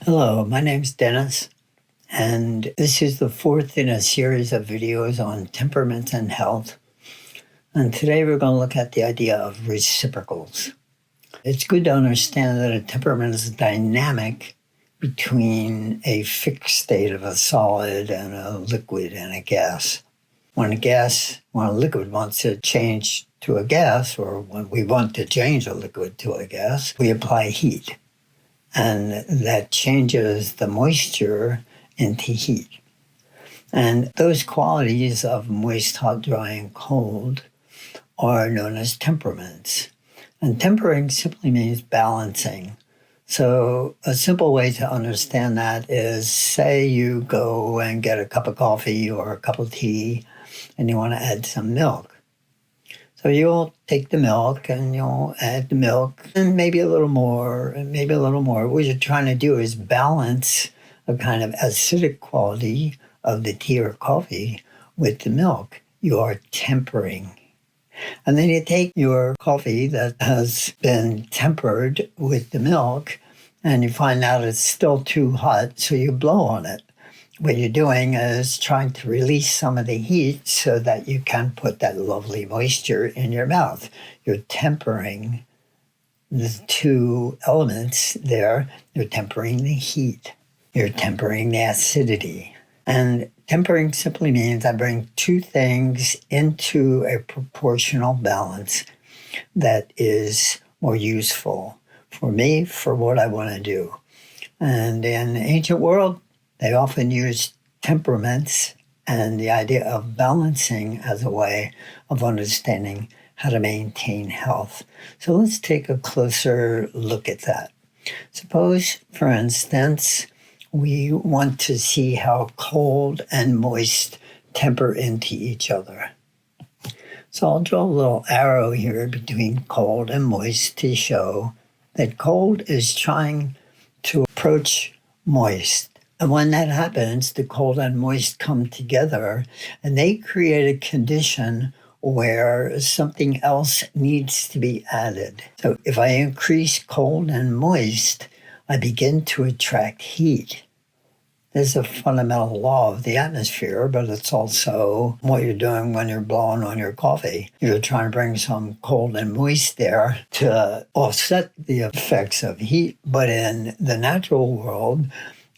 Hello, my name's Dennis, and this is the fourth in a series of videos on temperaments and health. And today we're going to look at the idea of reciprocals. It's good to understand that a temperament is dynamic between a fixed state of a solid and a liquid and a gas. When a liquid wants to change to a gas, or when we want to change a liquid to a gas, we apply heat. And that changes the moisture into heat. And those qualities of moist, hot, dry, and cold are known as temperaments. And tempering simply means balancing. So a simple way to understand that is, say you go and get a cup of coffee or a cup of tea, and you want to add some milk. So you'll take the milk and you'll add the milk and maybe a little more and maybe a little more. What you're trying to do is balance a kind of acidic quality of the tea or coffee with the milk. You are tempering. And then you take your coffee that has been tempered with the milk and you find out it's still too hot, so you blow on it. What you're doing is trying to release some of the heat so that you can put that lovely moisture in your mouth. You're tempering the two elements there. You're tempering the heat. You're tempering the acidity. And tempering simply means I bring two things into a proportional balance that is more useful for me, for what I want to do. And in the ancient world, they often use temperaments and the idea of balancing as a way of understanding how to maintain health. So let's take a closer look at that. Suppose, for instance, we want to see how cold and moist temper into each other. So I'll draw a little arrow here between cold and moist to show that cold is trying to approach moist. And when that happens, the cold and moist come together and they create a condition where something else needs to be added. So if I increase cold and moist, I begin to attract heat. This is a fundamental law of the atmosphere, but it's also what you're doing when you're blowing on your coffee. You're trying to bring some cold and moist there to offset the effects of heat. But in the natural world,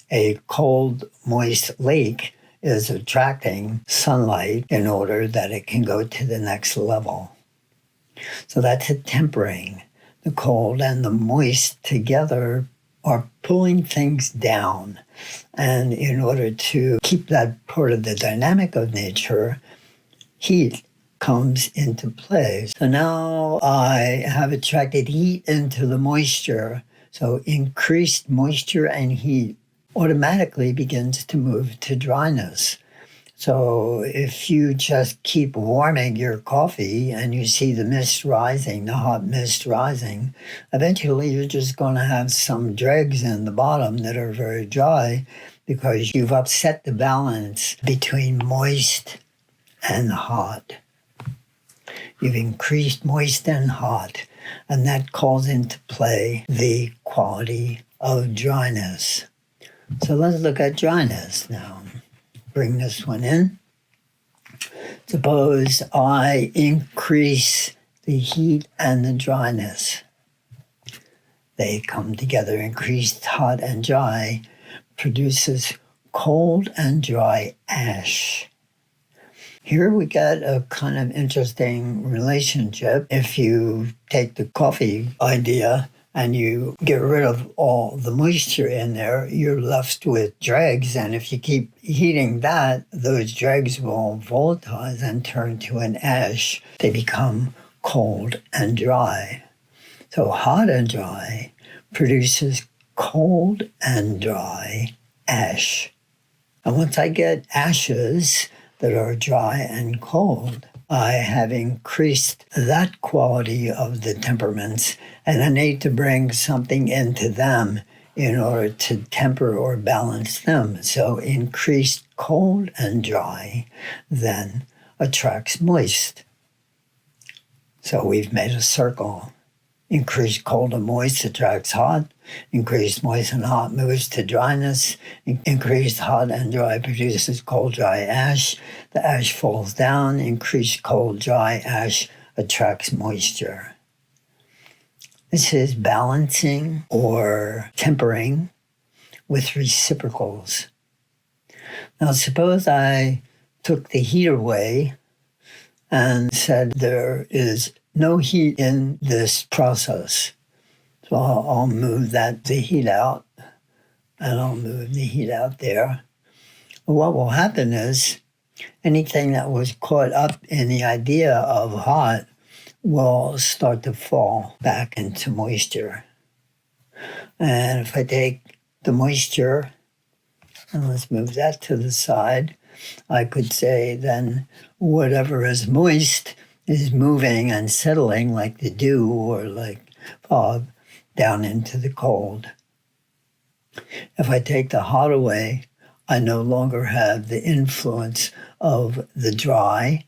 a cold, moist lake is attracting sunlight in order that it can go to the next level. So that's a tempering. The cold and the moist together are pulling things down. And in order to keep that part of the dynamic of nature, heat comes into play. So now I have attracted heat into the moisture. So increased moisture and heat automatically begins to move to dryness. So if you just keep warming your coffee and you see the mist rising, the hot mist rising, eventually you're just going to have some dregs in the bottom that are very dry because you've upset the balance between moist and hot. You've increased moist and hot, and that calls into play the quality of dryness. So let's look at dryness now. Bring this one in. Suppose I increase the heat and the dryness. They come together. Increased hot and dry produces cold and dry ash. Here we get a kind of interesting relationship. If you take the coffee idea and you get rid of all the moisture in there, you're left with dregs. And if you keep heating that, those dregs will volatilize and turn to an ash. They become cold and dry. So hot and dry produces cold and dry ash. And once I get ashes that are dry and cold, I have increased that quality of the temperaments, and I need to bring something into them in order to temper or balance them. So increased cold and dry then attracts moist. So we've made a circle. Increased cold and moist attracts hot. Increased moist and hot moves to dryness. Increased hot and dry produces cold, dry ash. The ash falls down. Increased cold, dry ash attracts moisture. This is balancing or tempering with reciprocals. Now, suppose I took the heat away and said there is no heat in this process. So I'll move the heat out, and I'll move the heat out there. What will happen is anything that was caught up in the idea of hot will start to fall back into moisture. And if I take the moisture, and let's move that to the side, I could say then whatever is moist is moving and settling like the dew or like fog down into the cold. If I take the hot away, I no longer have the influence of the dry,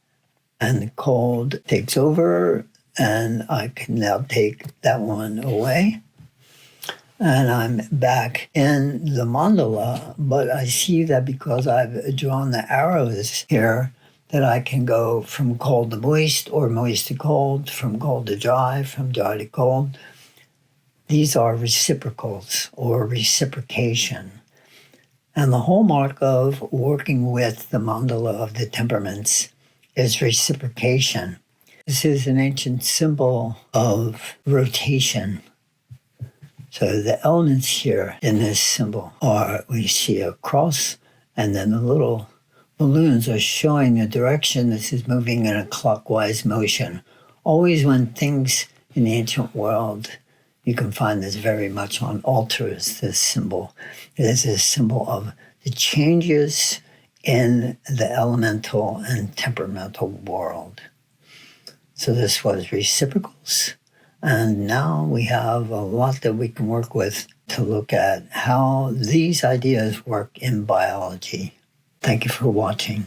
and the cold takes over, and I can now take that one away. And I'm back in the mandala, but I see that because I've drawn the arrows here, that I can go from cold to moist, or moist to cold, from cold to dry, from dry to cold. These are reciprocals, or reciprocation. And the hallmark of working with the mandala of the temperaments is reciprocation. This is an ancient symbol of rotation. So the elements here in this symbol are, we see a cross, and then the little balloons are showing the direction this is moving in a clockwise motion. Always when things in the ancient world, you can find this very much on altars, this symbol. It is a symbol of the changes in the elemental and temperamental world. So this was reciprocals. And now we have a lot that we can work with to look at how these ideas work in biology. Thank you for watching.